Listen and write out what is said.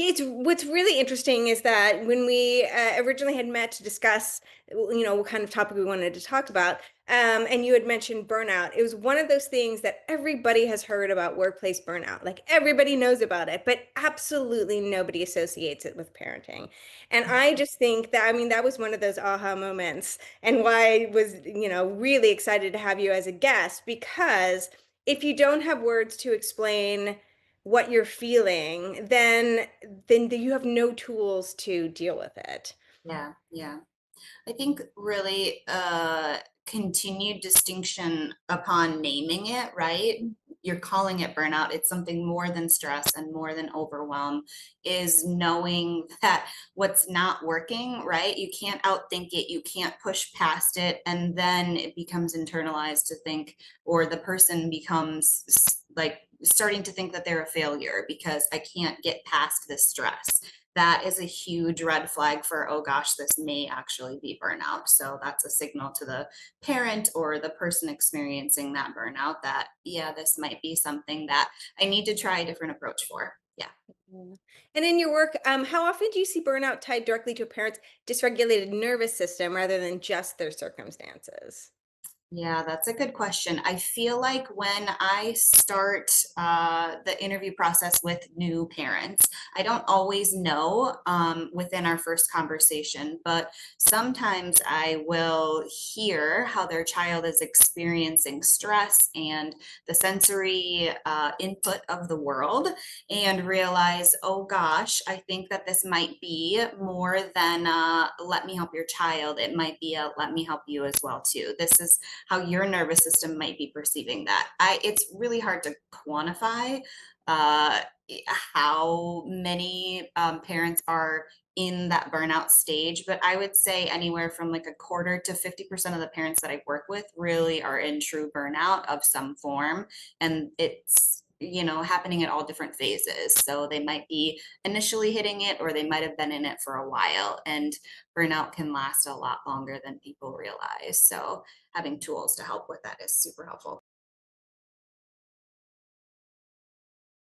It's what's really interesting is that when we originally had met to discuss, what kind of topic we wanted to talk about, and you had mentioned burnout, it was one of those things that everybody has heard about workplace burnout. Like everybody knows about it, but absolutely nobody associates it with parenting. And I just think that, I mean, that was one of those aha moments, and why I was, really excited to have you as a guest because if you don't have words to explain what you're feeling, then you have no tools to deal with it. Yeah, yeah. I think really continued distinction upon naming it, right? You're calling it burnout. It's something more than stress and more than overwhelm, is knowing that what's not working, right? You can't outthink it, you can't push past it, and then it becomes internalized to think, or the person becomes like starting to think that they're a failure because I can't get past this stress. That is a huge red flag for, oh gosh, this may actually be burnout. So that's a signal to the parent or the person experiencing that burnout that, yeah, this might be something that I need to try a different approach for. Yeah. Mm. And in your work, how often do you see burnout tied directly to a parent's dysregulated nervous system rather than just their circumstances? Yeah, that's a good question. I feel like when I start the interview process with new parents, I don't always know within our first conversation, but sometimes I will hear how their child is experiencing stress and the sensory input of the world and realize, oh gosh, I think that this might be more than let me help your child. It might be a let me help you as well too. This is how your nervous system might be perceiving that. It's really hard to quantify uh, how many parents are in that burnout stage, but I would say anywhere from like a quarter to 50% of the parents that I work with really are in true burnout of some form. And it's, happening at all different phases. So they might be initially hitting it, or they might have been in it for a while. And burnout can last a lot longer than people realize. So having tools to help with that is super helpful.